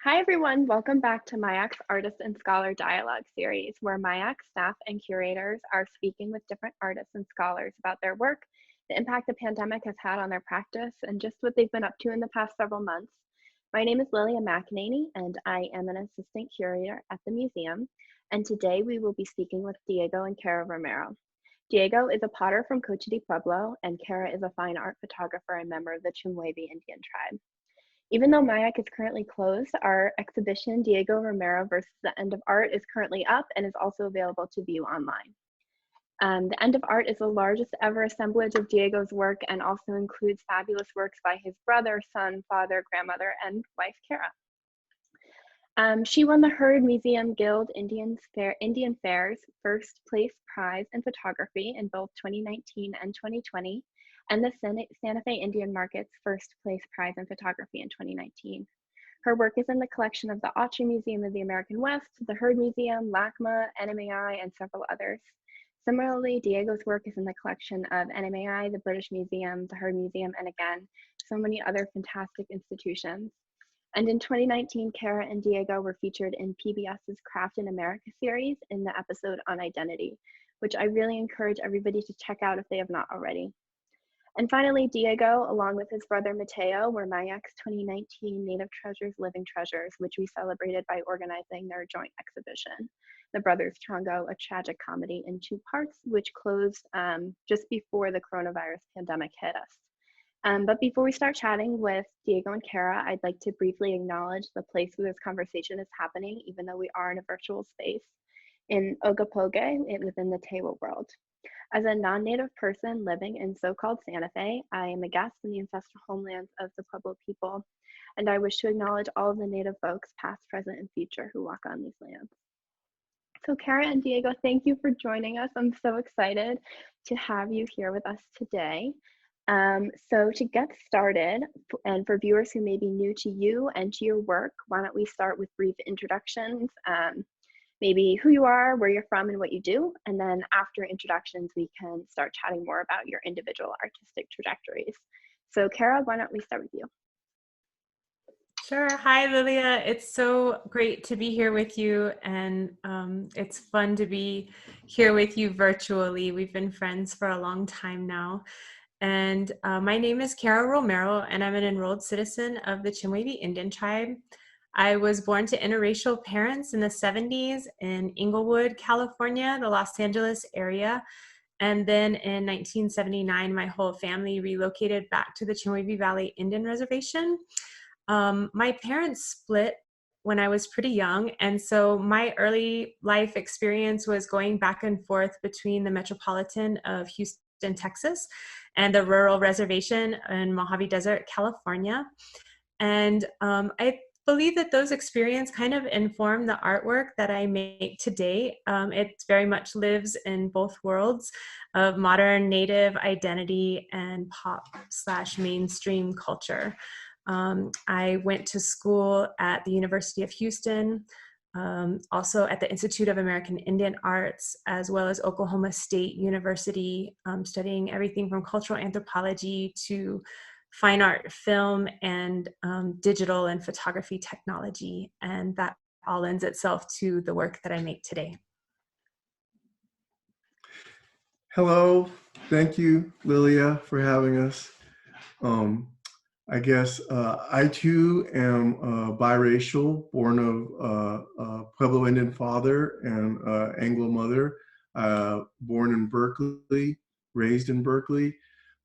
Hi everyone, welcome back to MIAC's Artist and Scholar Dialogue series, where MIAC staff and curators are speaking with different artists and scholars about their work, the impact the pandemic has had on their practice, and just what they've been up to in the past several months. My name is Lilia McEnany, and I am an assistant curator at the museum, and today we will be speaking with Diego and Cara Romero. Diego is a potter from Cochiti Pueblo, and Cara is a fine art photographer and member of the Chemeuevei Indian Tribe. Even though MIAC is currently closed, our exhibition, Diego Romero versus the End of Art, is currently up and is also available to view online. The End of Art is the largest ever assemblage of Diego's work and also includes fabulous works by his brother, son, father, grandmother, and wife, Cara. She won the Heard Museum Guild Indian Fair's first place prize in photography in both 2019 and 2020, and the Santa Fe Indian Market's first place prize in photography in 2019. Her work is in the collection of the Autry Museum of the American West, the Heard Museum, LACMA, MIAC, and several others. Similarly, Diego's work is in the collection of MIAC, the British Museum, the Heard Museum, and again, so many other fantastic institutions. And in 2019, Cara and Diego were featured in PBS's Craft in America series in the episode on identity, which I really encourage everybody to check out if they have not already. And finally, Diego, along with his brother Mateo, were MIAC's 2019 Native Treasures Living Treasures, which we celebrated by organizing their joint exhibition, The Brothers Chongo, a tragic comedy in two parts, which closed just before the coronavirus pandemic hit us. But before we start chatting with Diego and Cara, I'd like to briefly acknowledge the place where this conversation is happening, even though we are in a virtual space, in Ogapoge, within the Tewa world. As a non-native person living in so-called Santa Fe, I am a guest in the ancestral homelands of the Pueblo people, and I wish to acknowledge all of the native folks, past, present, and future, who walk on these lands. So Cara and Diego, thank you for joining us. I'm so excited to have you here with us today. So to get started, and for viewers who may be new to you and to your work, why don't we start with brief introductions, maybe who you are, where you're from, and what you do. And then after introductions, we can start chatting more about your individual artistic trajectories. So Cara, why don't we start with you? Sure. Hi, Lilia. It's so great to be here with you. And it's fun to be here with you virtually. We've been friends for a long time now. And my name is Cara Romero, and I'm an enrolled citizen of the Chemeuevei Indian Tribe. I was born to interracial parents in the 70s in Inglewood, California, the Los Angeles area. And then in 1979, my whole family relocated back to the Chemehuevi Valley Indian Reservation. My parents split when I was pretty young, and so my early life experience was going back and forth between the metropolitan of Houston, Texas, and the rural reservation in Mojave Desert, California. And I believe that those experiences kind of inform the artwork that I make today. It very much lives in both worlds of modern native identity and pop/mainstream culture. I went to school at the University of Houston, also at the Institute of American Indian Arts, as well as Oklahoma State University, studying everything from cultural anthropology to fine art, film, and digital and photography technology. And that all lends itself to the work that I make today. Hello, thank you, Lilia, for having us. I guess I too am biracial, born of a Pueblo Indian father and Anglo mother, born in Berkeley, raised in Berkeley.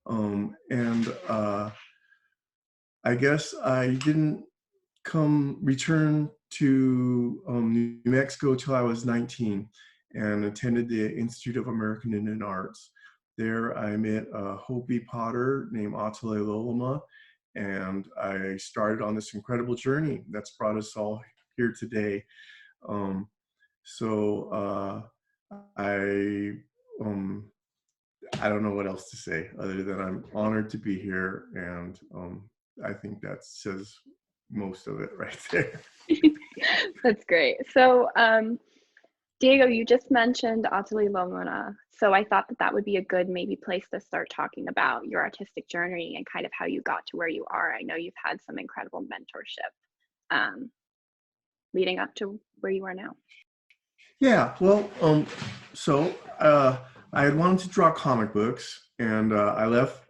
And I guess I didn't return to New Mexico till I was 19 and attended the Institute of American Indian Arts. There I met a Hopi potter named Autry Museum, and I started on this incredible journey that's brought us all here today. I don't know what else to say other than I'm honored to be here, and I think that says most of it right there. That's great. So Diego, you just mentioned Atelier Lomona, so I thought that that would be a good maybe place to start talking about your artistic journey and kind of how you got to where you are. I know you've had some incredible mentorship. leading up to where you are now? Yeah, well, I had wanted to draw comic books, and I left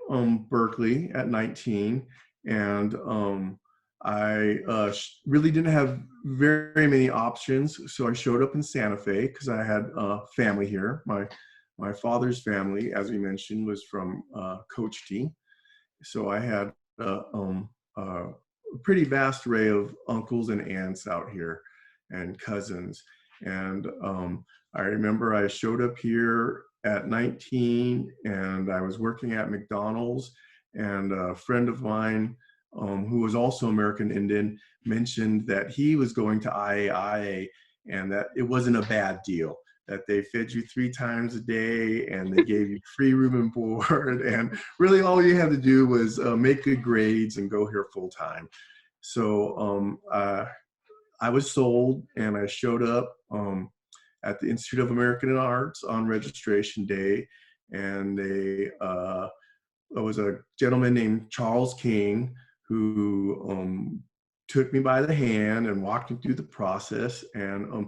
Berkeley at 19, and I really didn't have very many options. So I showed up in Santa Fe because I had family here. My father's family, as we mentioned, was from Cochiti, so I had a pretty vast array of uncles and aunts out here and cousins. And I remember I showed up here at 19 and I was working at McDonald's, and a friend of mine who was also American Indian mentioned that he was going to IAIA and that it wasn't a bad deal, that they fed you 3 times a day and they gave you free room and board, and really all you had to do was make good grades and go here full time. So I was sold, and I showed up at the Institute of American Arts on registration day, and there was a gentleman named Charles King who took me by the hand and walked me through the process, and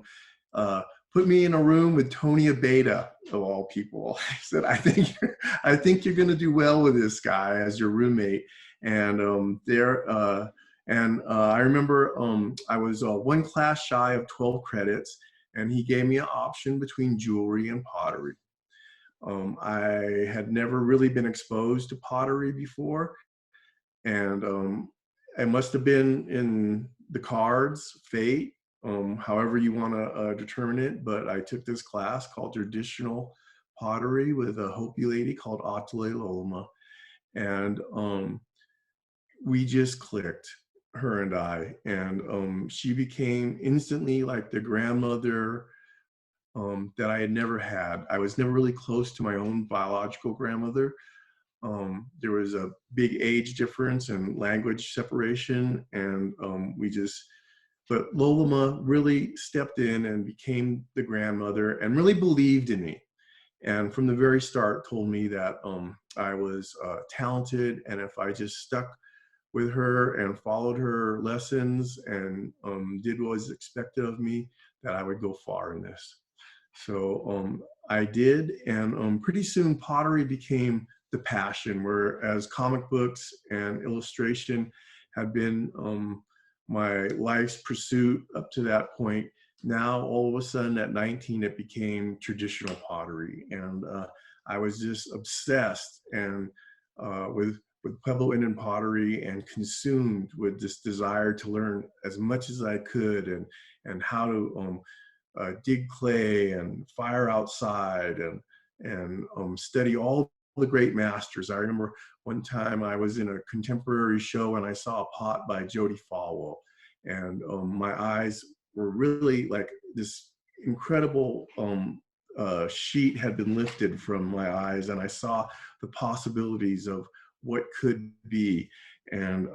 put me in a room with Tony Abeda, of all people. I said, I think you're going to do well with this guy as your roommate. And I remember I was 1 class shy of 12 credits, and he gave me an option between jewelry and pottery. I had never really been exposed to pottery before, and it must have been in the cards, fate, however you want to determine it. But I took this class called Traditional Pottery with a Hopi lady called Autry Museum, and we just clicked, her and I, and she became instantly like the grandmother that I had never had. I was never really close to my own biological grandmother. There was a big age difference and language separation, and but Lolama really stepped in and became the grandmother and really believed in me. And from the very start told me that I was talented, and if I just stuck with her and followed her lessons and did what was expected of me, that I would go far in this. So I did, and pretty soon pottery became the passion, whereas comic books and illustration had been my life's pursuit up to that point. Now, all of a sudden at 19, it became traditional pottery, and I was just obsessed and with Pueblo Indian pottery, and consumed with this desire to learn as much as I could, and how to dig clay and fire outside, and study all the great masters. I remember one time I was in a contemporary show and I saw a pot by Jody Falwell, and my eyes were really like this incredible sheet had been lifted from my eyes, and I saw the possibilities of what could be. And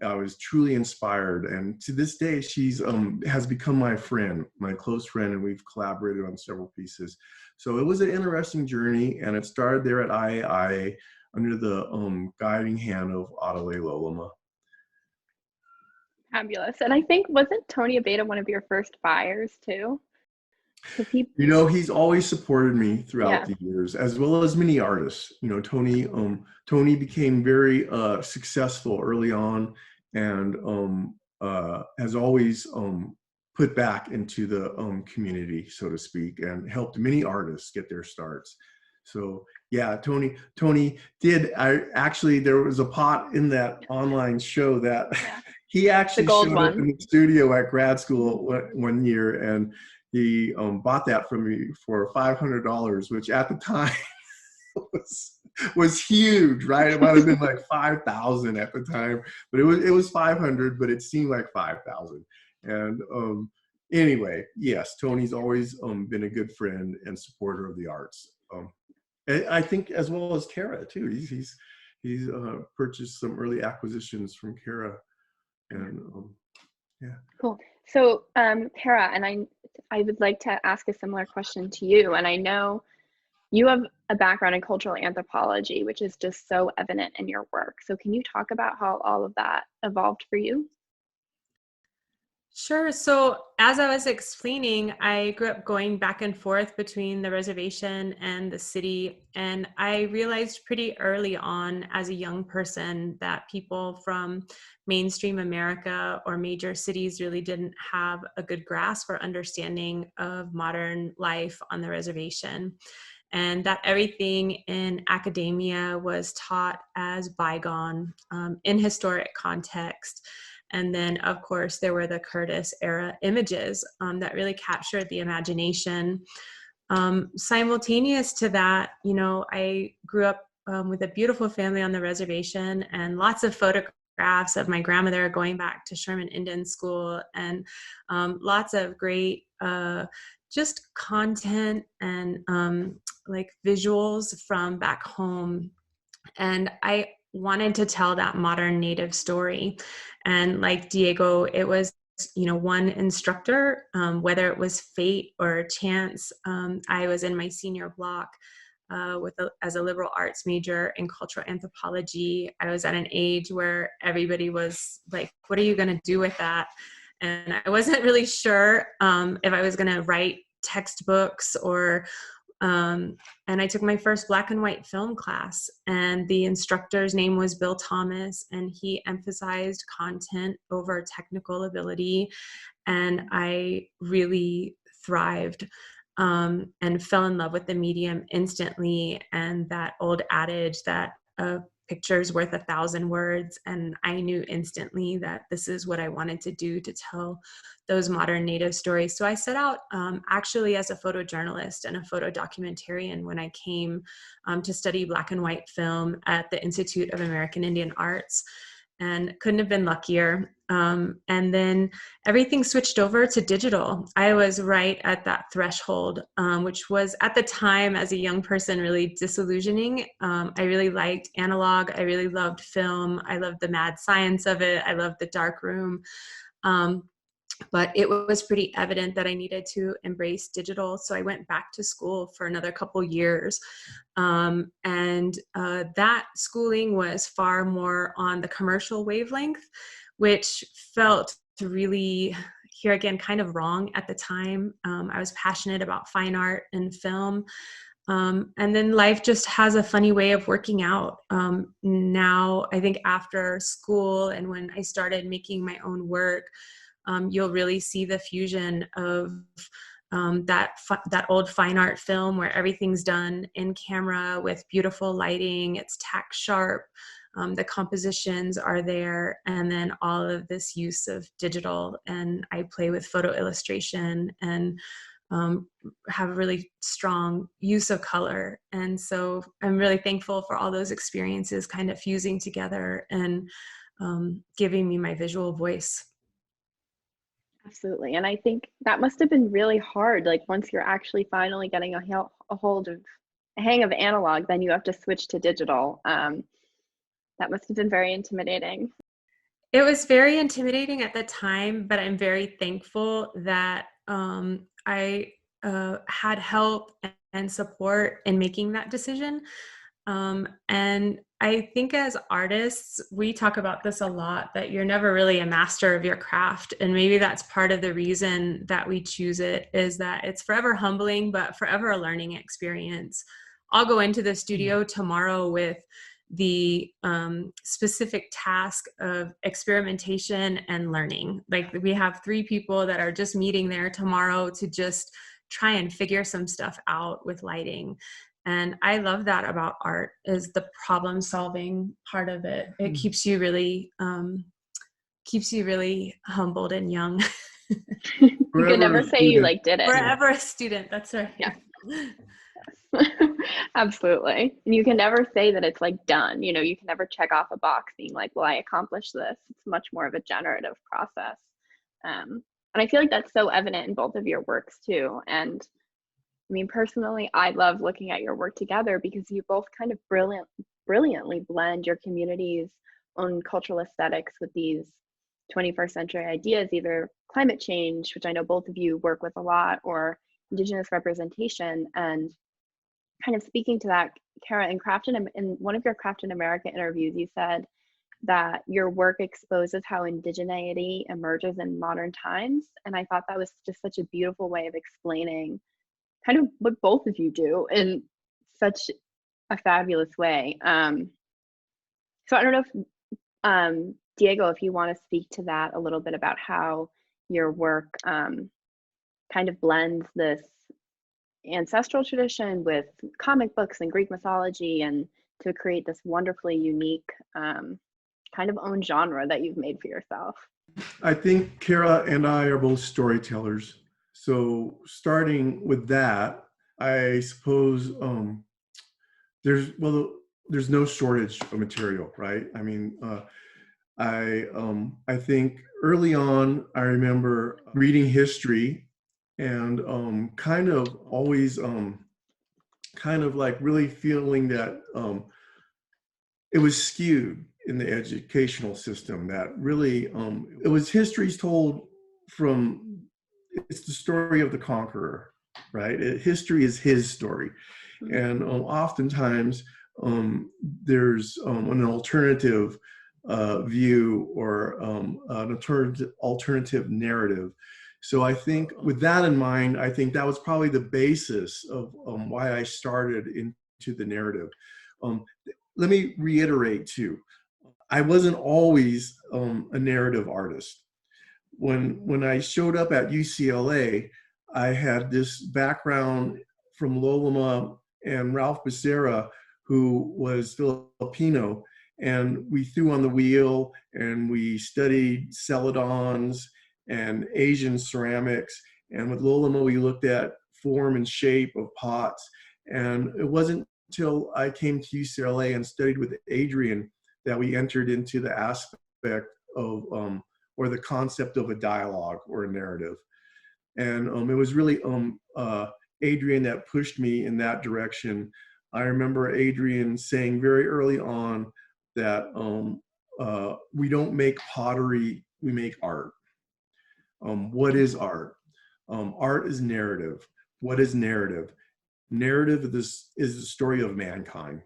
I was truly inspired. And to this day, she's has become my friend, my close friend, and we've collaborated on several pieces. So it was an interesting journey, and it started there at IAIA under the guiding hand of Adelaide Lolama. Fabulous. And I think, wasn't Tony Abeda one of your first buyers too? You know, he's always supported me throughout Yeah. the years, as well as many artists. You know, Tony became very successful early on, and has always put back into the community, so to speak, and helped many artists get their starts. So yeah, Tony did. There was a pot in that online show that he actually showed up in the studio at grad school one year, and he bought that from me for $500, which at the time was huge, right? It might have been like 5,000 at the time, but it was 500, but it seemed like 5,000. And anyway, yes, Tony's always been a good friend and supporter of the arts. I think as well as Cara too. He's purchased some early acquisitions from Cara, and yeah. Cool. So Cara, and I would like to ask a similar question to you. And I know you have a background in cultural anthropology, which is just so evident in your work. So can you talk about how all of that evolved for you? Sure. So as I was explaining, I grew up going back and forth between the reservation and the city. And I realized pretty early on as a young person that people from mainstream America or major cities really didn't have a good grasp or understanding of modern life on the reservation. And that everything in academia was taught as bygone, in historic context. And then, of course, there were the Curtis era images that really captured the imagination. Simultaneous to that, you know, I grew up with a beautiful family on the reservation and lots of photographs of my grandmother going back to Sherman Indian School, and lots of great just content and like visuals from back home. And I wanted to tell that modern Native story. And like Diego, it was, you know, one instructor, whether it was fate or chance. I was in my senior block as a liberal arts major in cultural anthropology. I was at an age where everybody was like, what are you going to do with that? And I wasn't really sure if I was going to write textbooks or and I took my first black and white film class, and the instructor's name was Bill Thomas, and he emphasized content over technical ability. And I really thrived and fell in love with the medium instantly. And that old adage that a picture's worth 1,000 words. And I knew instantly that this is what I wanted to do, to tell those modern Native stories. So I set out actually as a photojournalist and a photo documentarian when I came to study black and white film at the Institute of American Indian Arts, and couldn't have been luckier. And then everything switched over to digital. I was right at that threshold, which was at the time as a young person really disillusioning. I really liked analog. I really loved film. I loved the mad science of it. I loved the dark room. But it was pretty evident that I needed to embrace digital. So I went back to school for another couple years. That schooling was far more on the commercial wavelength, which felt really, here again, kind of wrong at the time. I was passionate about fine art and film. And then life just has a funny way of working out. Now, I think after school and when I started making my own work, you'll really see the fusion of that old fine art film where everything's done in camera with beautiful lighting, it's tack sharp, the compositions are there, and then all of this use of digital. And I play with photo illustration and have a really strong use of color. And so I'm really thankful for all those experiences kind of fusing together and giving me my visual voice. Absolutely. And I think that must have been really hard. Like once you're actually finally getting a hold of a hang of analog, then you have to switch to digital. That must have been very intimidating. It was very intimidating at the time, but I'm very thankful that I had help and support in making that decision. And I think as artists, we talk about this a lot, that you're never really a master of your craft. And maybe that's part of the reason that we choose it, is that it's forever humbling, but forever a learning experience. I'll go into the studio tomorrow with the specific task of experimentation and learning. Like we have 3 people that are just meeting there tomorrow to just try and figure some stuff out with lighting. And I love that about art, is the problem solving part of it. It keeps you really humbled and young. You can never say you like did it. Forever a student. That's right. Yeah. Absolutely. And you can never say that it's like done. You know, you can never check off a box being like, well, I accomplished this. It's much more of a generative process. And I feel like that's so evident in both of your works too. And I mean, personally, I love looking at your work together because you both kind of brilliantly blend your community's own cultural aesthetics with these 21st century ideas, either climate change, which I know both of you work with a lot, or Indigenous representation. And kind of speaking to that, Cara, in one of your Craft in America interviews, you said, that your work exposes how indigeneity emerges in modern times. And I thought that was just such a beautiful way of explaining kind of what both of you do in such a fabulous way. So I don't know if, Diego, if you want to speak to that a little bit about how your work kind of blends this ancestral tradition with comic books and Greek mythology, and to create this wonderfully unique kind of own genre that you've made for yourself. I think Cara and I are both storytellers. So starting with that, I suppose there's no shortage of material, right? I mean, I think early on, I remember reading history and kind of always kind of like really feeling that it was skewed in the educational system, that really it was history's told from, it's the story of the conqueror, right? History is his story. And oftentimes there's an alternative view or an alternative narrative. So I think with that in mind, I think that was probably the basis of why I started into the narrative. Let me reiterate too, I wasn't always a narrative artist. When I showed up at UCLA, I had this background from LACMA and Ralph Becerra, who was Filipino, and we threw on the wheel and we studied celadons and Asian ceramics. And with LACMA, we looked at form and shape of pots. And it wasn't until I came to UCLA and studied with Adrian that we entered into the aspect of, or the concept of a dialogue or a narrative. And it was really Adrian that pushed me in that direction. I remember Adrian saying very early on that we don't make pottery, we make art. What is art? Art is narrative. What is narrative? Narrative is the story of mankind.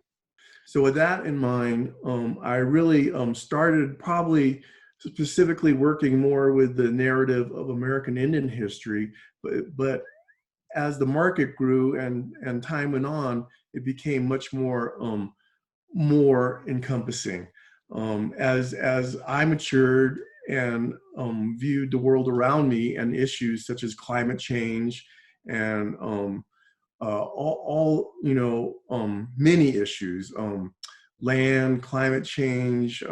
So with that in mind, I really started probably specifically working more with the narrative of American Indian history, but as the market grew and time went on, it became much more more encompassing. As I matured and viewed the world around me and issues such as climate change and all you know, many issues, land, climate change.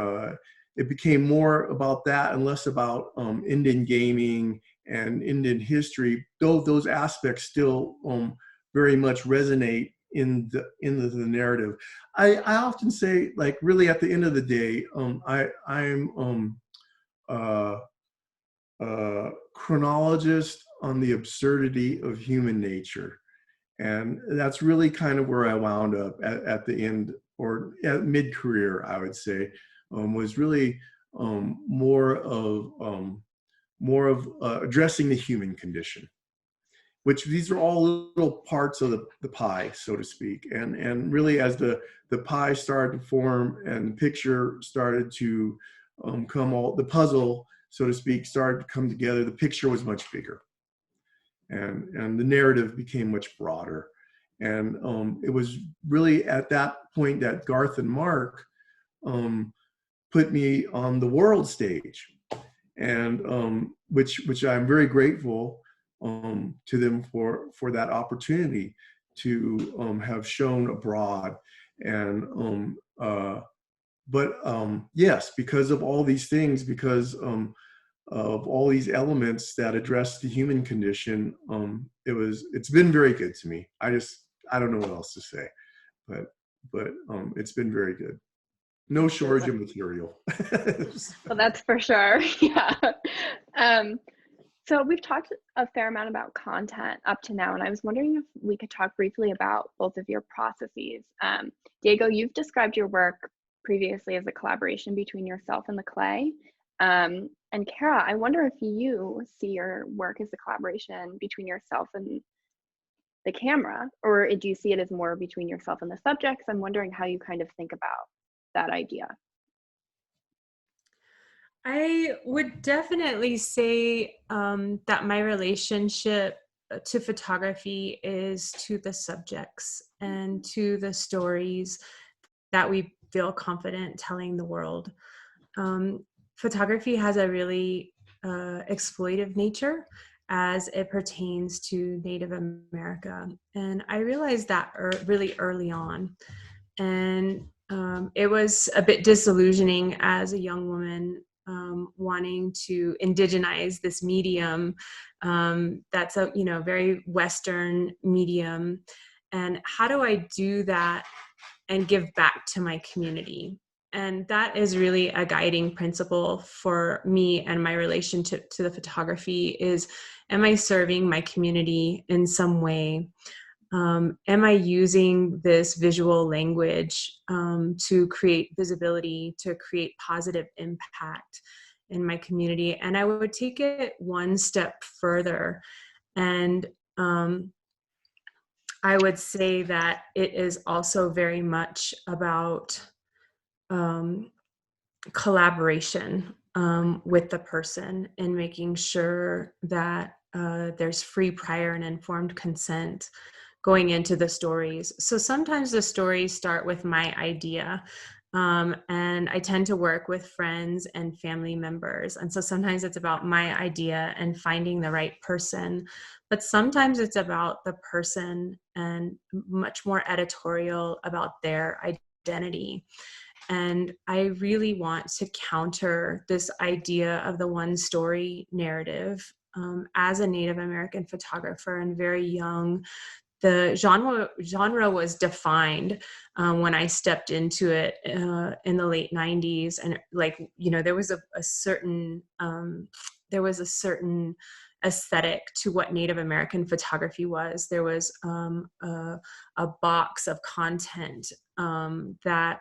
It became more about that and less about Indian gaming and Indian history, though those aspects still very much resonate in the narrative. I often say, like, really at the end of the day, I'm chronologist on the absurdity of human nature. And that's really kind of where I wound up at the end, or at mid-career, I would say, was really more of addressing the human condition, which these are all little parts of the pie, so to speak. And really as the pie started to form and the picture started to the puzzle, so to speak, started to come together, the picture was much bigger. And the narrative became much broader. And it was really at that point that Garth and Mark put me on the world stage, and which I'm very grateful to them for that opportunity to have shown abroad. And yes, because of all these things, because of all these elements that address the human condition, it's been very good to me. I don't know what else to say, but it's been very good. No shortage of material. Well, that's for sure. Yeah. So we've talked a fair amount about content up to now, and I was wondering if we could talk briefly about both of your processes. Diego, you've described your work previously as a collaboration between yourself and the clay. And Cara, I wonder if you see your work as a collaboration between yourself and the camera, or do you see it as more between yourself and the subjects? I'm wondering how you kind of think about that idea. I would definitely say that my relationship to photography is to the subjects and to the stories that we feel confident telling the world. Um, Photography has a really exploitive nature as it pertains to Native America. And I realized that really early on. And it was a bit disillusioning as a young woman wanting to indigenize this medium that's a very Western medium. And how do I do that and give back to my community? And that is really a guiding principle for me and my relationship to the photography is, am I serving my community in some way? Am I using this visual language to create visibility, to create positive impact in my community? And I would take it one step further. And I would say that it is also very much about collaboration with the person and making sure that there's free, prior, and informed consent going into the stories. So sometimes the stories start with my idea. And I tend to work with friends and family members. And so sometimes it's about my idea and finding the right person. But sometimes it's about the person and much more editorial about their identity. And I really want to counter this idea of the one story narrative. As a Native American photographer and very young, the genre was defined when I stepped into it in the late 90s. And there was a certain aesthetic to what Native American photography was. There was a box of content that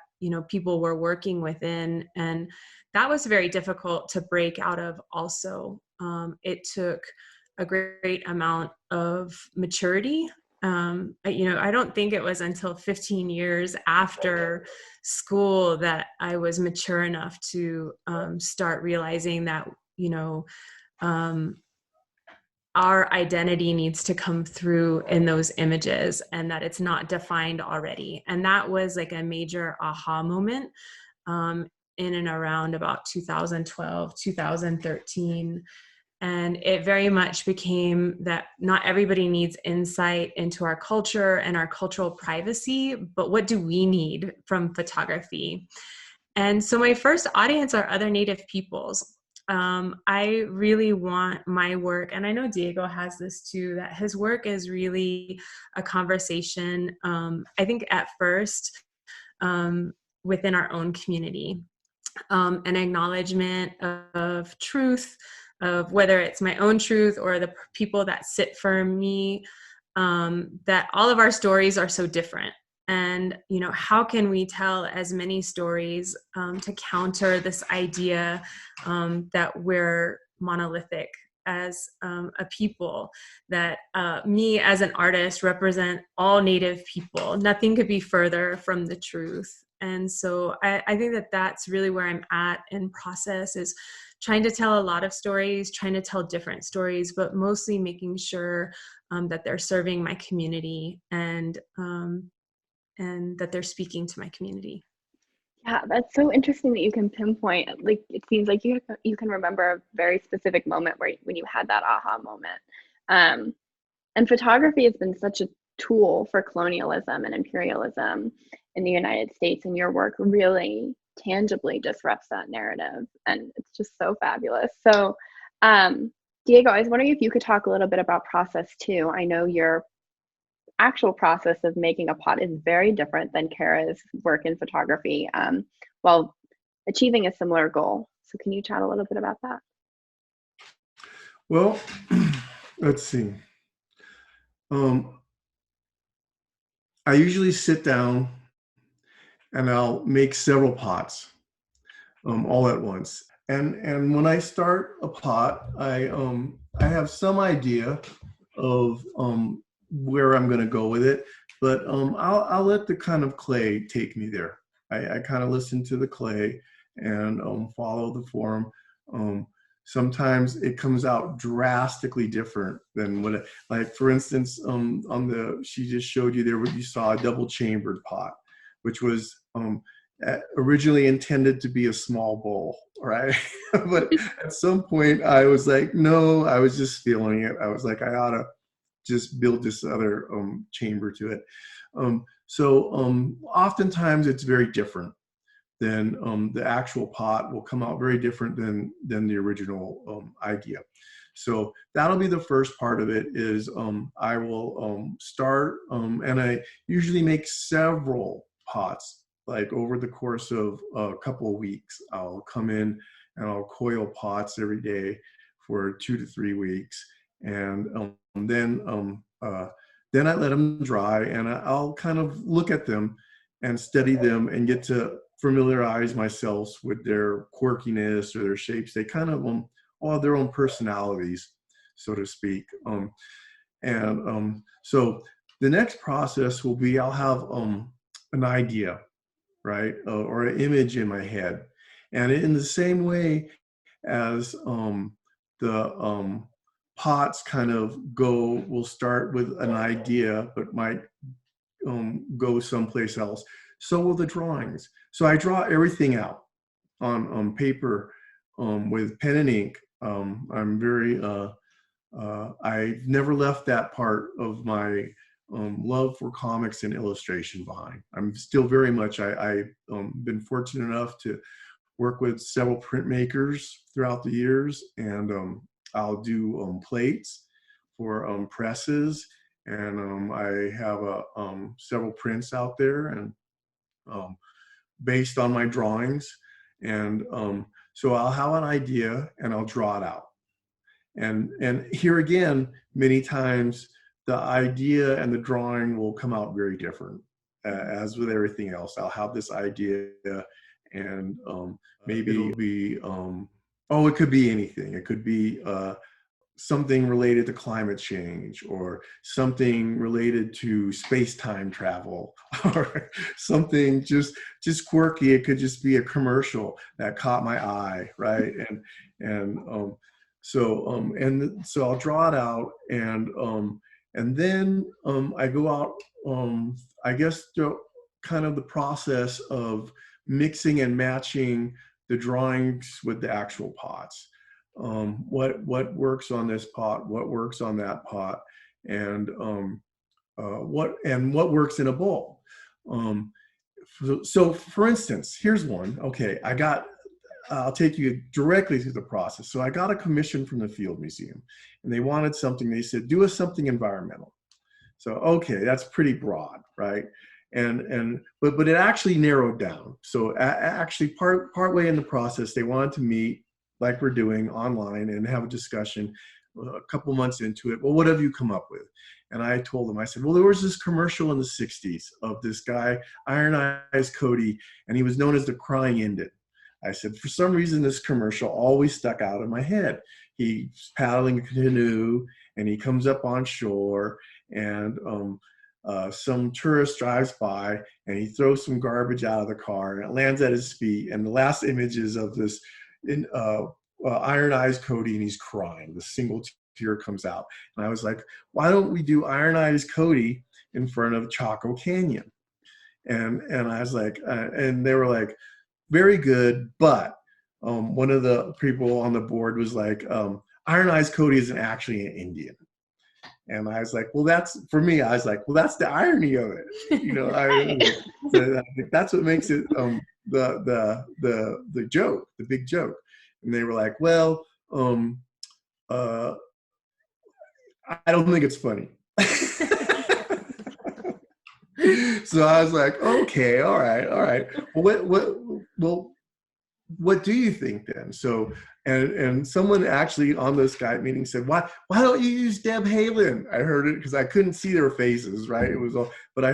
people were working within, and that was very difficult to break out of. Also, it took a great amount of maturity. I don't think it was until 15 years after school that I was mature enough to start realizing that our identity needs to come through in those images and that it's not defined already. And that was like a major aha moment in and around about 2012, 2013. And it very much became that not everybody needs insight into our culture and our cultural privacy, but what do we need from photography? And so my first audience are other Native peoples. I really want my work, and I know Diego has this too, that his work is really a conversation, I think at first, within our own community, an acknowledgement of truth, of whether it's my own truth or the people that sit for me, that all of our stories are so different. And, how can we tell as many stories to counter this idea that we're monolithic as a people, that me as an artist represent all Native people. Nothing could be further from the truth. And so I think that that's really where I'm at in process, is trying to tell a lot of stories, trying to tell different stories, but mostly making sure that they're serving my community and that they're speaking to my community. Yeah, that's so interesting that you can pinpoint. Like, it seems like you can remember a very specific moment when you had that aha moment. And photography has been such a tool for colonialism and imperialism in the United States, and your work really tangibly disrupts that narrative, and it's just so fabulous. So, Diego, I was wondering if you could talk a little bit about process too. I know your actual process of making a pot is very different than Cara's work in photography, while achieving a similar goal. So can you chat a little bit about that? Well, let's see. I usually sit down and I'll make several pots all at once. And when I start a pot, I have some idea of where I'm going to go with it, but I'll let the kind of clay take me there. I kind of listen to the clay and follow the form. Sometimes it comes out drastically different than what like for instance, she just showed you there what you saw, a double chambered pot, which was originally intended to be a small bowl, right? But at some point I was like, no, I was just feeling it. I was like, I ought to just build this other chamber to it. So oftentimes it's very different. Then the actual pot will come out very different than the original idea. So that'll be the first part of it is I will start and I usually make several pots like over the course of a couple of weeks. I'll come in and I'll coil pots every day for 2 to 3 weeks. And then I let them dry and I'll kind of look at them and study them and get to familiarize myself with their quirkiness or their shapes. They kind of all have their own personalities, so to speak. So the next process will be I'll have an idea, right, or an image in my head, and in the same way as the pots kind of will start with an idea, but might go someplace else. So will the drawings. So I draw everything out on paper with pen and ink. I'm very, I've never left that part of my love for comics and illustration behind. I'm still very much, I've been fortunate enough to work with several printmakers throughout the years, and I'll do plates for presses, and I have several prints out there, and based on my drawings, and so I'll have an idea and I'll draw it out, and here again, many times the idea and the drawing will come out very different. As with everything else, I'll have this idea, and maybe it'll be it could be anything. It could be something related to climate change, or something related to space-time travel, or something just quirky. It could just be a commercial that caught my eye, right? So I'll draw it out, and then I go out. I guess kind of the process of mixing and matching the drawings with the actual pots. What works on this pot, what works on that pot, and what works in a bowl. So for instance, here's one. Okay, I'll take you directly through the process. So I got a commission from the Field Museum, and they wanted something. They said, do us something environmental. So okay, that's pretty broad, right? But it actually narrowed down. So actually partway in the process, they wanted to meet like we're doing online and have a discussion. A couple months into it, well, what have you come up with? And I told them, I said, well, there was this commercial in the 60s of this guy, Iron Eyes Cody, and he was known as the Crying Indian. I said, for some reason, this commercial always stuck out in my head. He's paddling a canoe and he comes up on shore, and some tourist drives by and he throws some garbage out of the car and it lands at his feet. And the last images of this Iron Eyes Cody, and he's crying. The single tear comes out. And I was like, why don't we do Iron Eyes Cody in front of Chaco Canyon? And I was like, and they were like, very good, but one of the people on the board was like, Iron Eyes Cody isn't actually an Indian. And I was like, well, that's, for me, I was like, well, that's the irony of it. You know, I think that's what makes it the joke, the big joke. And they were like, well, I don't think it's funny. So I was like, okay, all right. Well, what do you think then? So, and someone actually on the Skype meeting said, why don't you use Deb Haaland? I heard it because I couldn't see their faces, right? It was all, but I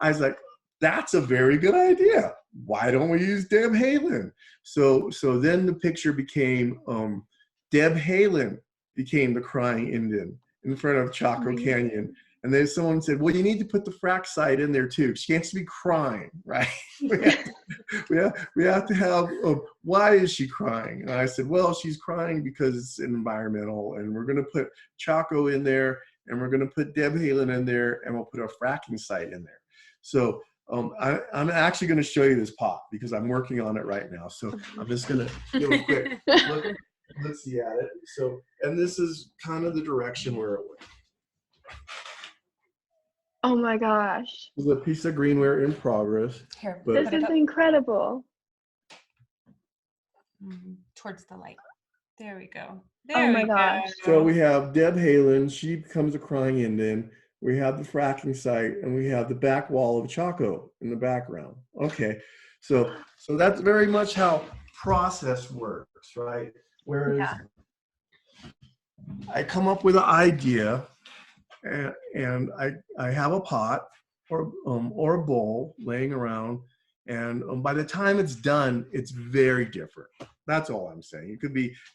was like, that's a very good idea. Why don't we use Deb Haaland? So then the picture became Deb Haaland became the Crying Indian in front of Chaco Canyon. And then someone said, well, you need to put the frac site in there too. She can't be crying, right? we have to have, why is she crying? And I said, well, she's crying because it's environmental, and we're going to put Chaco in there, and we're going to put Deb Halen in there, and we'll put a fracking site in there. So I'm actually going to show you this pot because I'm working on it right now. So I'm just going to give a quick look see at it. So, and this is kind of the direction where it went. Oh my gosh. This is a piece of greenware in progress. Here, This is incredible. Towards the light. There we go. Oh my gosh. So we have Deb Halen. She becomes a crying Indian. We have the fracking site, and we have the back wall of Chaco in the background. Okay, so that's very much how process works, right? Whereas I come up with an idea, and I have a pot or a bowl laying around, and by the time it's done, it's very different. That's all I'm saying.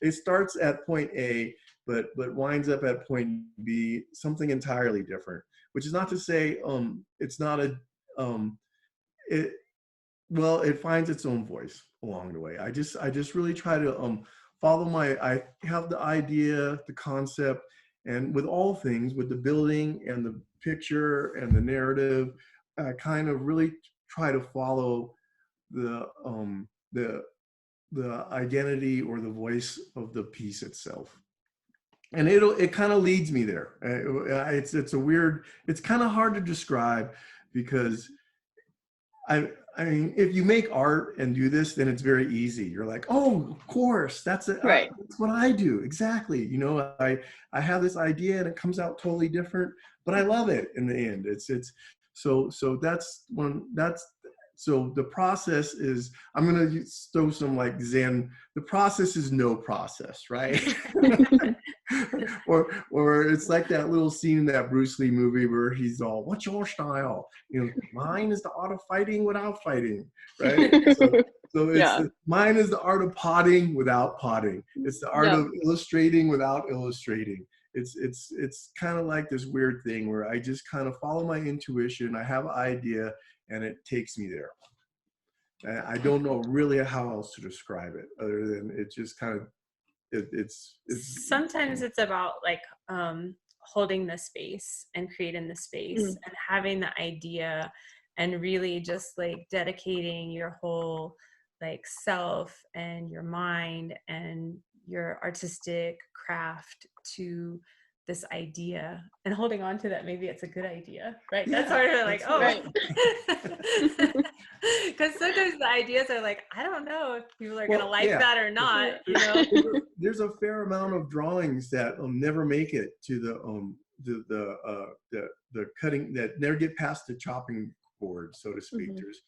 It starts at point A, but winds up at point B, something entirely different. Which is not to say it's not it finds its own voice along the way. I just really try to follow I have the idea, the concept, and with all things, with the building and the picture and the narrative, I kind of really try to follow the identity or the voice of the piece itself. And it kind of leads me there. It's a weird, it's kind of hard to describe because I mean, if you make art and do this, then it's very easy. You're like, oh, of course, that's it. Right. That's what I do. Exactly. You know, I have this idea and it comes out totally different, but I love it in the end. So the process is, I'm going to throw some like Zen, the process is no process, right? or it's like that little scene in that Bruce Lee movie where he's all, what's your style? You know, mine is the art of fighting without fighting, right? So it's mine is the art of potting without potting. It's the art of illustrating without illustrating. It's kind of like this weird thing where I just kind of follow my intuition. I have an idea, and it takes me there. I don't know really how else to describe it other than it just kind of, it's sometimes it's about like holding the space and creating the space and having the idea and really just like dedicating your whole like self and your mind and your artistic craft to this idea and holding on to that. Maybe it's a good idea, right? That's sort of like, because sometimes the ideas are like, I don't know if people are going to like that or not, you know. There's a fair amount of drawings that never make it to the cutting, that never get past the chopping board, so to speak. There's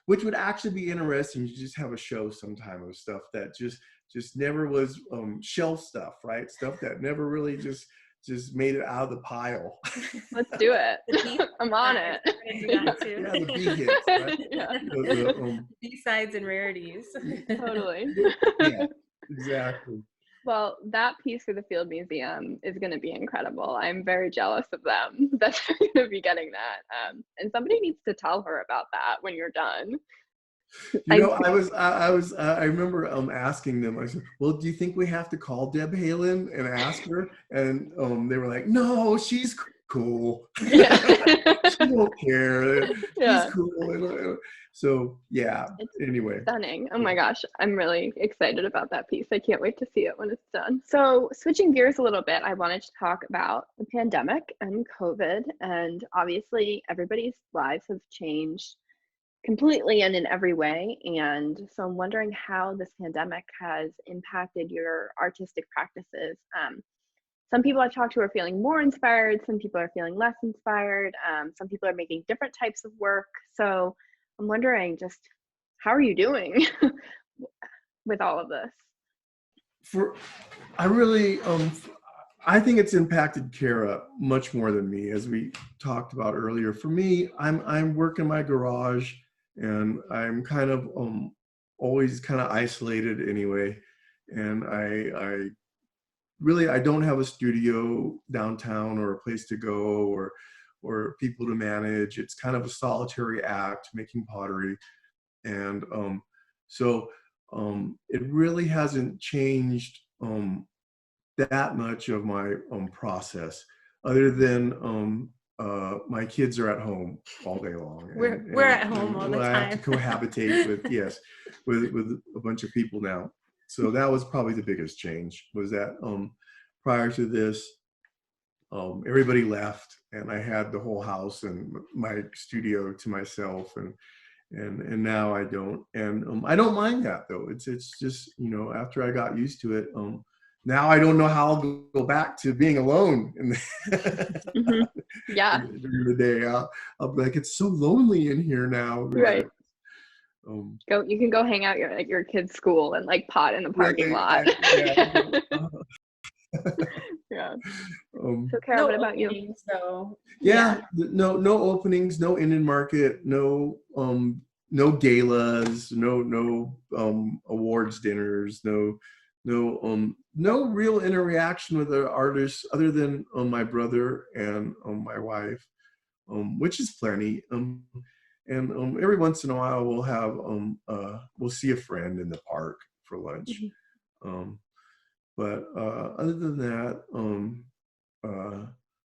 which would actually be interesting. You just have a show sometime of stuff that just never was shelf stuff, right? Stuff that never really just made it out of the pile. Let's do it. I'm on it. The B hits, right? The B-sides and rarities. Totally. Yeah, exactly. Well, that piece for the Field Museum is going to be incredible. I'm very jealous of them that they're going to be getting that. And somebody needs to tell her about that when you're done. You know, I remember asking them, I said, well, do you think we have to call Deb Halen and ask her? And they were like, no, she's cool. She won't care. She's cool. So anyway. Stunning. Oh my gosh. I'm really excited about that piece. I can't wait to see it when it's done. So switching gears a little bit, I wanted to talk about the pandemic and COVID. And obviously everybody's lives have changed completely and in every way. And so I'm wondering how this pandemic has impacted your artistic practices. Some people I've talked to are feeling more inspired. Some people are feeling less inspired. Some people are making different types of work. So I'm wondering just how are you doing with all of this? I think it's impacted Cara much more than me, as we talked about earlier. For me, I'm working my garage, and I'm kind of always kind of isolated anyway. And I don't have a studio downtown or a place to go, or or people to manage. It's kind of a solitary act, making pottery. And so it really hasn't changed that much of my process, other than my kids are at home all day long. We're at home all the time. I have to cohabitate with a bunch of people now. So that was probably the biggest change, was that prior to this, everybody left and I had the whole house and my studio to myself, and now I don't, and I don't mind that though. It's just, after I got used to it, now I don't know how I'll go back to being alone Mm-hmm. Yeah. during the day. I'll be like, it's so lonely in here now. Right. You can go hang out at your kid's school and like pot in the parking lot. Yeah. So Cara, what about you? So no openings, no Indian market, no galas, no awards dinners, no real interaction with the artists other than my brother and my wife, which is plenty. And every once in a while we'll see a friend in the park for lunch. Mm-hmm. But other than that,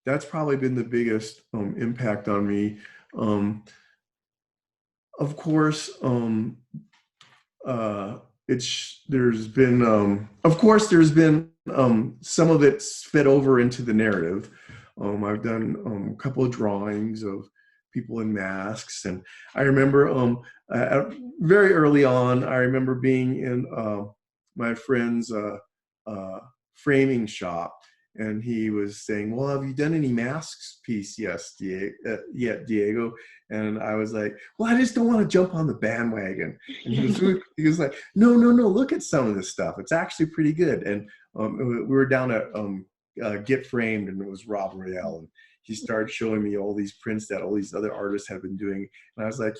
that's probably been the biggest impact on me. Of course, there's been some of it's fed over into the narrative. I've done a couple of drawings of people in masks, and I remember very early on, I remember being in my friend's framing shop, and he was saying, well, have you done any masks piece yet, Diego? And I was like, well, I just don't want to jump on the bandwagon. And he was like, no, look at some of this stuff. It's actually pretty good. And we were down at Get Framed, and it was Rob Royale, and he started showing me all these prints that all these other artists have been doing. And I was like,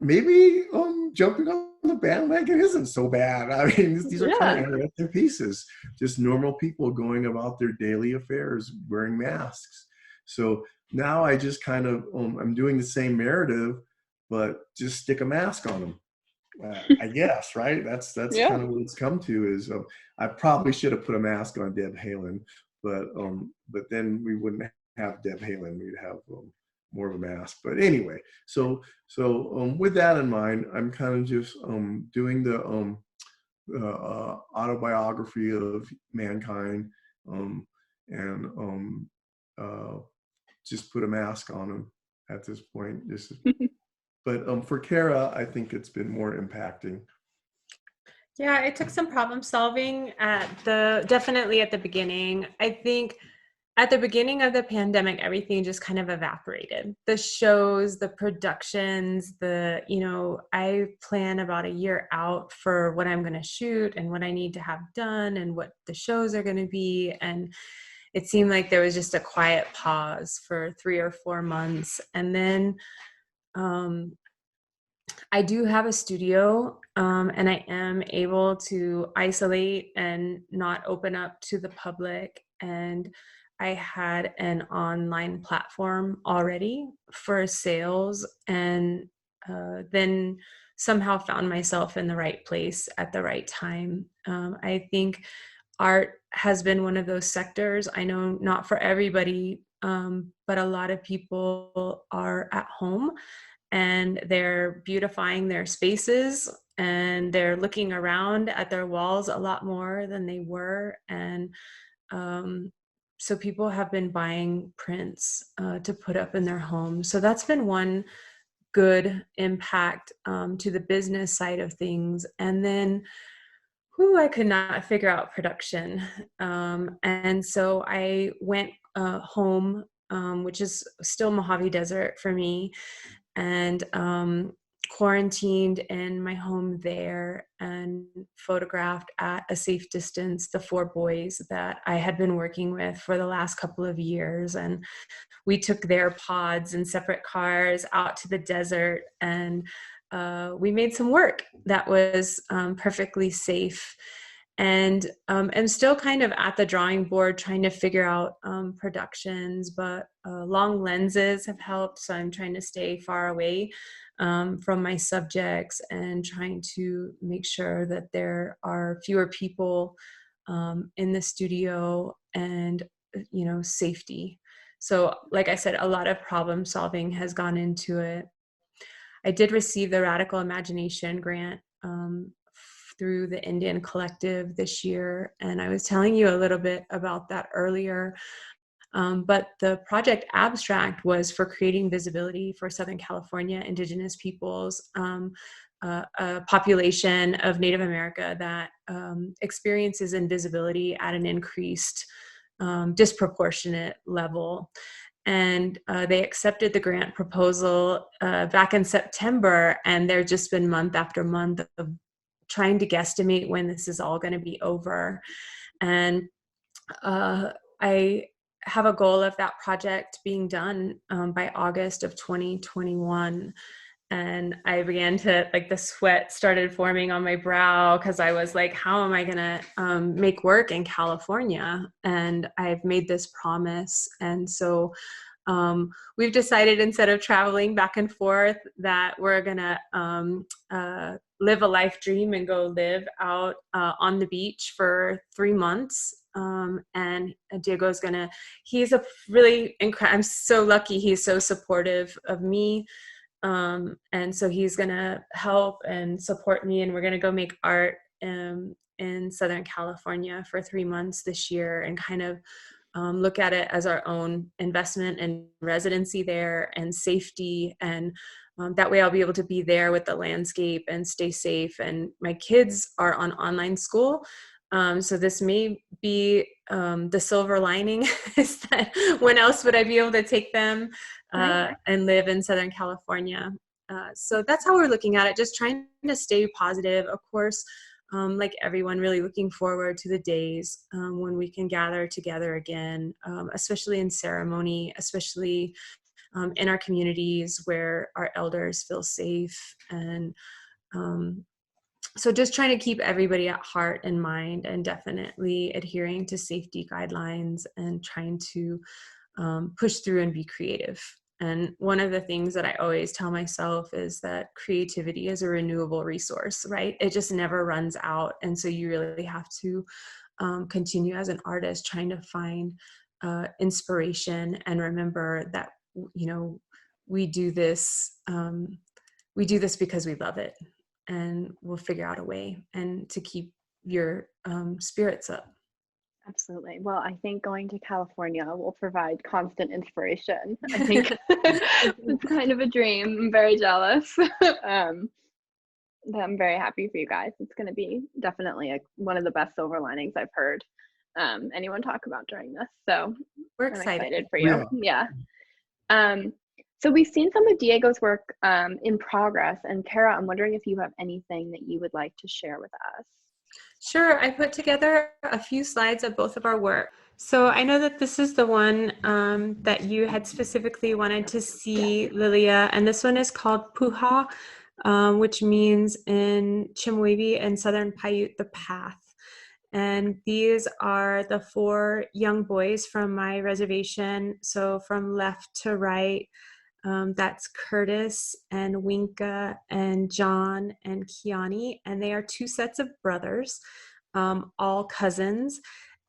maybe jumping on the bandwagon isn't so bad. I mean, these are kind of interesting pieces. Just normal people going about their daily affairs wearing masks. So now I just kind of, I'm doing the same narrative, but just stick a mask on them. I guess, right? That's kind of what it's come to. Is I probably should have put a mask on Deb Haaland, but then we wouldn't have Deb Haaland. We'd have more of a mask. But anyway, so with that in mind, I'm kind of just doing the autobiography of mankind, and just put a mask on them at this point. But for Cara, I think it's been more impacting. Yeah, it took some problem solving definitely at the beginning. I think at the beginning of the pandemic, everything just kind of evaporated. The shows, the productions, I plan about a year out for what I'm going to shoot and what I need to have done and what the shows are going to be. And it seemed like there was just a quiet pause for 3 or 4 months. And then I do have a studio, and I am able to isolate and not open up to the public. And I had an online platform already for sales, and then somehow found myself in the right place at the right time. I think art has been one of those sectors. I know not for everybody, but a lot of people are at home and they're beautifying their spaces and they're looking around at their walls a lot more than they were. And so people have been buying prints to put up in their homes. So that's been one good impact to the business side of things. And then I could not figure out production. And so I went home, which is still Mojave Desert for me, and quarantined in my home there and photographed at a safe distance the 4 boys that I had been working with for the last couple of years. And we took their pods in separate cars out to the desert, and we made some work that was perfectly safe. And I'm still kind of at the drawing board trying to figure out productions, but long lenses have helped. So I'm trying to stay far away from my subjects and trying to make sure that there are fewer people in the studio and, safety. So like I said, a lot of problem solving has gone into it. I did receive the Radical Imagination grant through the Indian Collective this year, and I was telling you a little bit about that earlier. But the project abstract was for creating visibility for Southern California Indigenous peoples, a population of Native America that experiences invisibility at an increased, disproportionate level. And they accepted the grant proposal back in September, and there's just been month after month of trying to guesstimate when this is all going to be over. And I have a goal of that project being done by August of 2021. And I began to, the sweat started forming on my brow because I was like, how am I going to make work in California? And I've made this promise. And so we've decided, instead of traveling back and forth, that we're going to live a life dream and go live out on the beach for 3 months. And Diego's he's a really incredible, I'm so lucky he's so supportive of me. And so he's going to help and support me, and we're going to go make art in Southern California for 3 months this year and kind of look at it as our own investment and residency there and safety. And that way I'll be able to be there with the landscape and stay safe. And my kids are on online school. So this may be the silver lining is that when else would I be able to take them and live in Southern California? So that's how we're looking at it, just trying to stay positive. Of course, like everyone, really looking forward to the days when we can gather together again, especially in ceremony, especially in our communities where our elders feel safe. And so just trying to keep everybody at heart and mind, and definitely adhering to safety guidelines and trying to push through and be creative. And one of the things that I always tell myself is that creativity is a renewable resource, right? It just never runs out. And so you really have to continue as an artist trying to find inspiration and remember that, we do this because we love it, and we'll figure out a way and to keep your spirits up. Absolutely. Well, I think going to California will provide constant inspiration. I think it's kind of a dream. I'm very jealous. I'm very happy for you guys. It's going to be definitely one of the best silver linings I've heard anyone talk about during this. So we're I'm excited for Yeah. you. Yeah. So we've seen some of Diego's work in progress. And Cara, I'm wondering if you have anything that you would like to share with us. Sure. I put together a few slides of both of our work. So I know that this is the one that you had specifically wanted to see, Lilia, and this one is called Puha, which means in Chemehuevi and Southern Paiute, the path. And these are the 4 young boys from my reservation. So from left to right, that's Curtis and Winka and John and Kiani, and they are 2 sets of brothers, all cousins.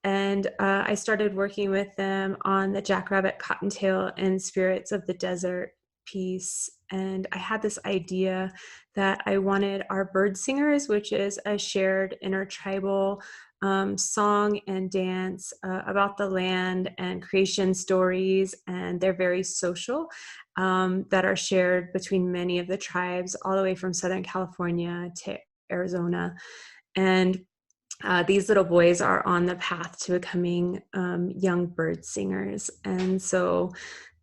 And I started working with them on the Jackrabbit, Cottontail, and Spirits of the Desert piece. And I had this idea that I wanted our bird singers, which is a shared intertribal song and dance about the land and creation stories, and they're very social, that are shared between many of the tribes all the way from Southern California to Arizona. And these little boys are on the path to becoming young bird singers. And so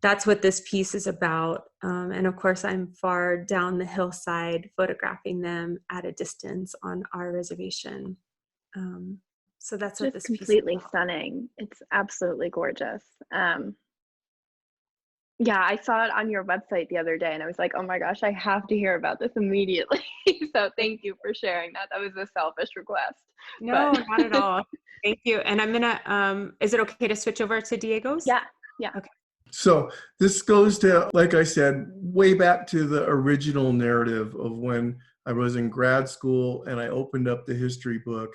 that's what this piece is about. And of course, I'm far down the hillside photographing them at a distance on our reservation. So that's what this piece is completely about. Stunning. It's absolutely gorgeous. Yeah, I saw it on your website the other day and I was like, oh my gosh, I have to hear about this immediately. So thank you for sharing that. That was a selfish request. No, But not at all. Thank you. And I'm gonna, is it okay to switch over to Diego's? yeah, yeah. Okay. So this goes to, like I said, way back to the original narrative of when I was in grad school and I opened up the history book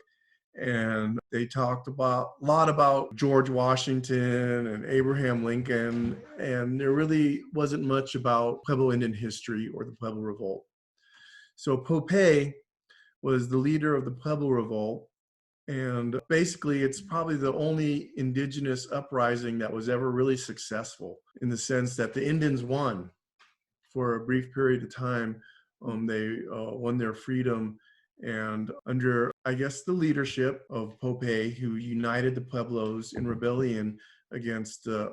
and they talked about a lot about George Washington and Abraham Lincoln, and there really wasn't much about Pueblo Indian history or the Pueblo Revolt. So Popey was the leader of the Pueblo Revolt, and basically it's probably the only indigenous uprising that was ever really successful, in the sense that the Indians won for a brief period of time. They won their freedom, and under, I guess, the leadership of Popey, who united the Pueblos in rebellion against the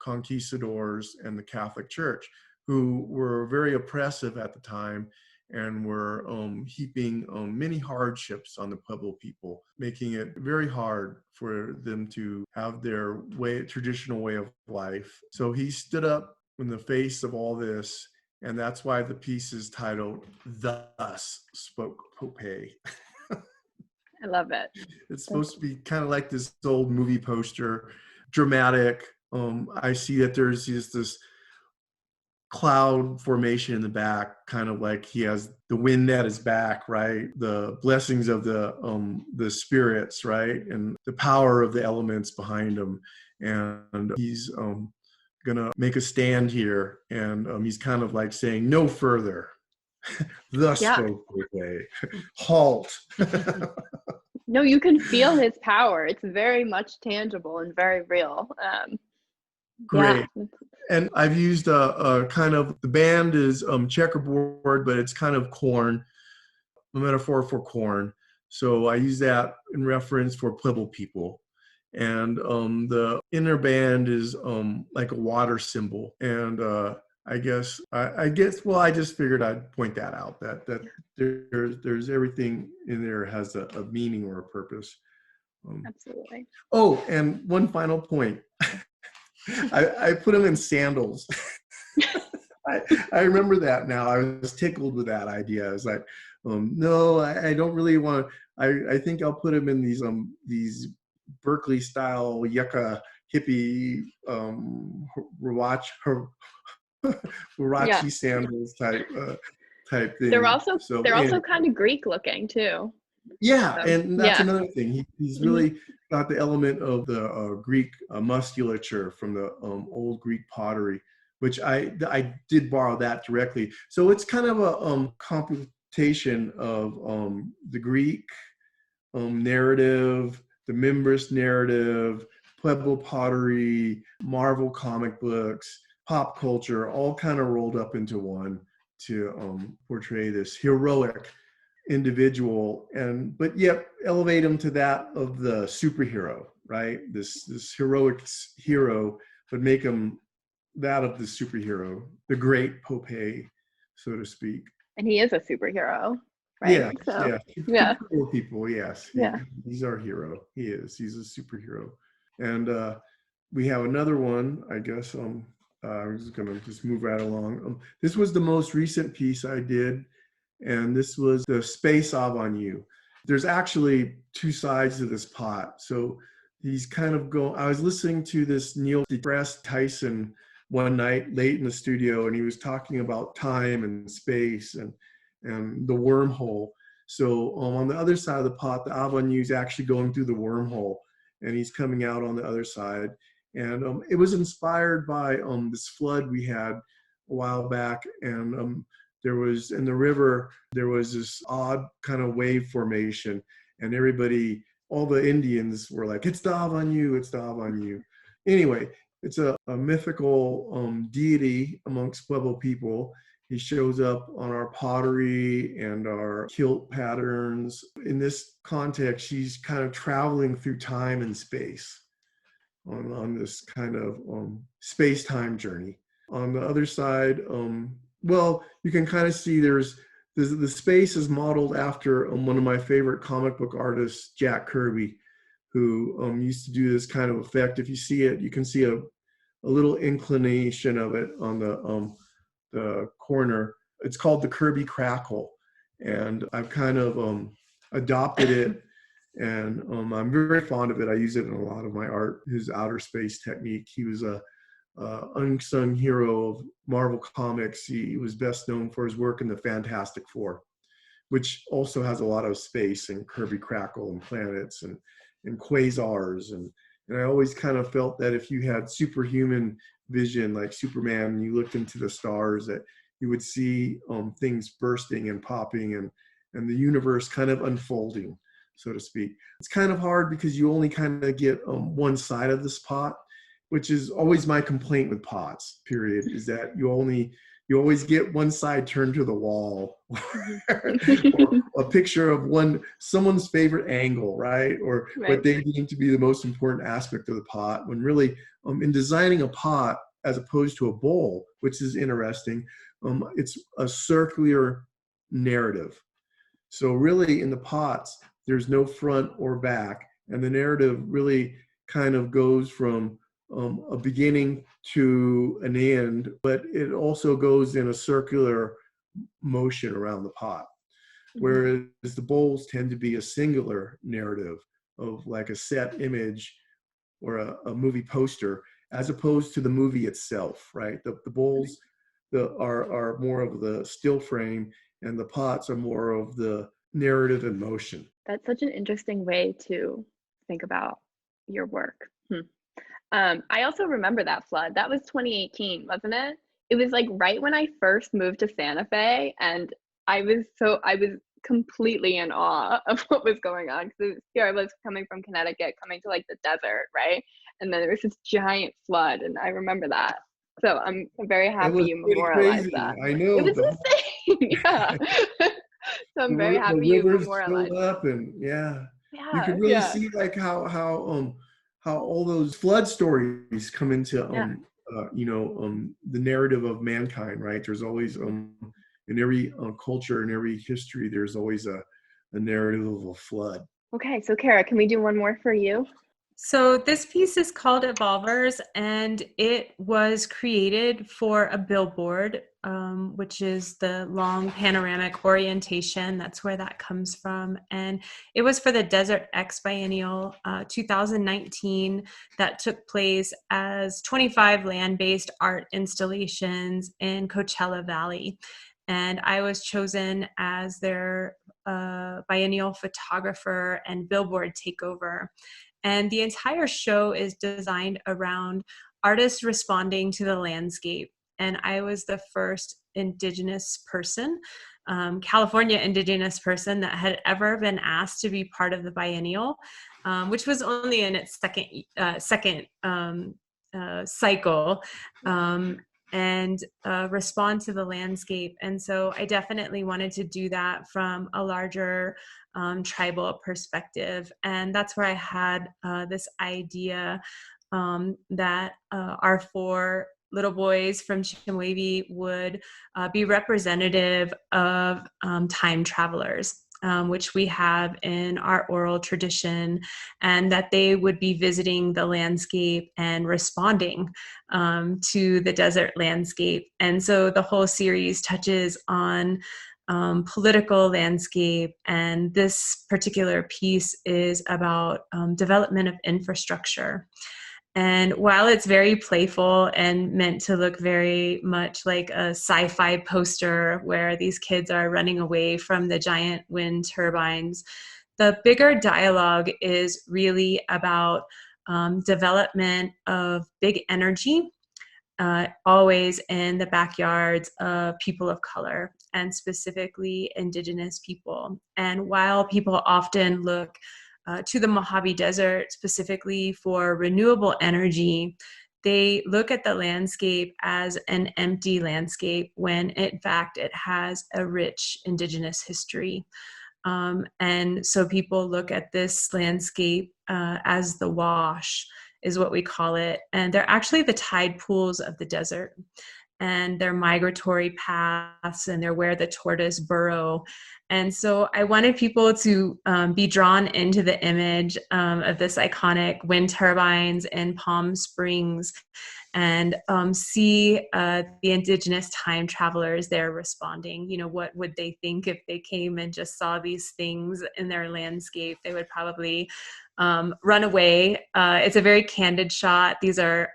conquistadors and the Catholic Church, who were very oppressive at the time and were heaping many hardships on the Pueblo people, making it very hard for them to have their traditional way of life. So he stood up in the face of all this, and that's why the piece is titled "Thus Spoke Popey." I love it. It's supposed to be kind of like this old movie poster, dramatic. I see that there's this cloud formation in the back, kind of like he has the wind at his back, right? The blessings of the spirits, right? And the power of the elements behind him. And he's gonna make a stand here, and he's kind of like saying, no further. Thus spoke Popey. Halt. No, you can feel his power. It's very much tangible and very real. Great. Yeah. And I've used a kind of, the band is checkerboard, but it's kind of corn, a metaphor for corn. So I use that in reference for Pueblo people. And the inner band is like a water symbol. And I guess, well, I just figured I'd point that out, that there's everything in there has a meaning or a purpose. Absolutely. Oh, and one final point. I put them in sandals. I remember that now. I was tickled with that idea. I was like, no, I don't really want to. I think I'll put them in these Berkeley style yucca hippie Huarachi sandals type thing. They're also kind of Greek looking too. Yeah, and that's another thing. He's really got the element of the Greek musculature from the old Greek pottery, which I did borrow that directly. So it's kind of a computation of the Greek narrative, the Mimbres narrative, Pueblo pottery, Marvel comic books, pop culture, all kind of rolled up into one to portray this heroic individual, but yet elevate him to that of the superhero, right? This heroic hero, but make him that of the superhero, the great Popey, so to speak. And he is a superhero, right? Yeah. People, yes. Yeah. He's our hero. He's a superhero. And we have another one, I guess. I'm just gonna move right along. This was the most recent piece I did, and this was the Space Avant You. There's actually two sides to this pot. So he's kind of I was listening to this Neil deGrasse Tyson one night late in the studio, and he was talking about time and space and the wormhole. So on the other side of the pot, the Avant You is actually going through the wormhole, and he's coming out on the other side. And it was inspired by this flood we had a while back, and there was, in the river, there was this odd kind of wave formation, and everybody, all the Indians were like, it's the Avant You, it's the Avant You. Anyway, it's a mythical deity amongst Pueblo people. He shows up on our pottery and our quilt patterns. In this context, she's kind of traveling through time and space on this kind of space-time journey. On the other side, well, you can kind of see there's the space is modeled after one of my favorite comic book artists, Jack Kirby, who used to do this kind of effect. If you see it, you can see a little inclination of it on the corner. It's called the Kirby Crackle, and I've kind of adopted it, and I'm very fond of it. I use it in a lot of my art. His outer space technique. He was a unsung hero of Marvel Comics. He was best known for his work in the Fantastic Four, which also has a lot of space and Kirby Crackle and planets and quasars. And I always kind of felt that if you had superhuman vision like Superman and you looked into the stars, that you would see things bursting and popping and the universe kind of unfolding, so to speak. It's kind of hard because you only kind of get one side of this pot, which is always my complaint with pots, period, is that you always get one side turned to the wall or a picture of someone's favorite angle, right? Or what they deem to be the most important aspect of the pot, when really in designing a pot as opposed to a bowl, which is interesting, it's a circular narrative. So really in the pots, there's no front or back, and the narrative really kind of goes from a beginning to an end, but it also goes in a circular motion around the pot. Whereas the bowls tend to be a singular narrative of like a set image or a movie poster, as opposed to the movie itself, right? The bowls are more of the still frame, and the pots are more of the narrative and motion. That's such an interesting way to think about your work. I also remember that flood. That was 2018, wasn't it? It was like right when I first moved to Santa Fe, and I was completely in awe of what was going on, because here I was coming from Connecticut, coming to like the desert, right? And then there was this giant flood, and I remember that. So I'm very happy you memorialized that. I know. It was insane. Yeah. So I'm very happy you memorialized up, and you could really see like how all those flood stories come into the narrative of mankind, right? There's always in every culture, in every history, there's always a narrative of a flood. Okay, so Cara, can we do one more for you? So this piece is called Evolvers, and it was created for a billboard, which is the long panoramic orientation. That's where that comes from. And it was for the Desert X Biennial 2019 that took place as 25 land-based art installations in Coachella Valley. And I was chosen as their biennial photographer and billboard takeover. And the entire show is designed around artists responding to the landscape. And I was the first Indigenous person, California Indigenous person, that had ever been asked to be part of the biennial, which was only in its second cycle, and respond to the landscape. And so I definitely wanted to do that from a larger tribal perspective. And that's where I had this idea that our 4 little boys from Chemehuevi would be representative of time travelers, which we have in our oral tradition, and that they would be visiting the landscape and responding to the desert landscape. And so the whole series touches on political landscape, and this particular piece is about development of infrastructure. And while it's very playful and meant to look very much like a sci-fi poster where these kids are running away from the giant wind turbines, the bigger dialogue is really about development of big energy, always in the backyards of people of color, and specifically Indigenous people. And while people often look to the Mojave Desert specifically for renewable energy, they look at the landscape as an empty landscape when in fact it has a rich Indigenous history. And so people look at this landscape as the wash, is what we call it. And they're actually the tide pools of the desert. and their migratory paths, and they're where the tortoise burrow. And so I wanted people to be drawn into the image of this iconic wind turbines in Palm Springs, and see the indigenous time travelers there responding. You know, what would they think if they came and just saw these things in their landscape? They would probably run away. It's a very candid shot. These are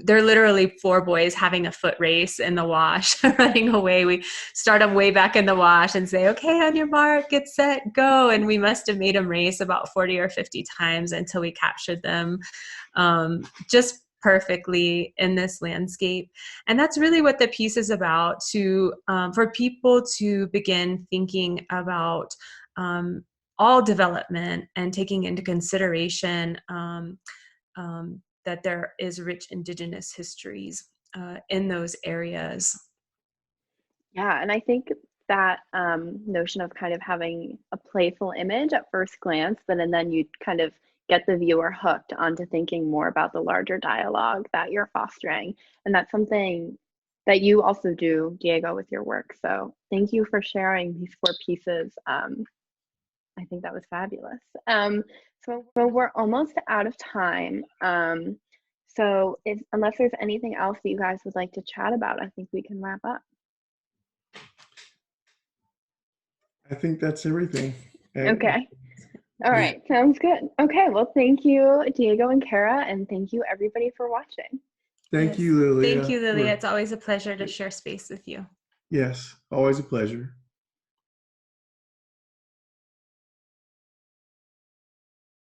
they're literally 4 boys having a foot race in the wash, running away. We start them way back in the wash and say, okay, on your mark, get set, go. And we must have made them race about 40 or 50 times until we captured them just perfectly in this landscape. And that's really what the piece is about, to for people to begin thinking about all development and taking into consideration that there is rich indigenous histories in those areas. Yeah, and I think that notion of kind of having a playful image at first glance, but and then you kind of get the viewer hooked onto thinking more about the larger dialogue that you're fostering. And that's something that you also do, Diego, with your work. So thank you for sharing these 4 pieces. I think that was fabulous. So we're almost out of time. So unless there's anything else that you guys would like to chat about, I think we can wrap up. I think that's everything. Okay. All right. Sounds good. Okay. Well, thank you, Diego and Cara, and thank you everybody for watching. Thank you, Lilia. Thank you, Lilia. It's always a pleasure to share space with you. Yes, always a pleasure.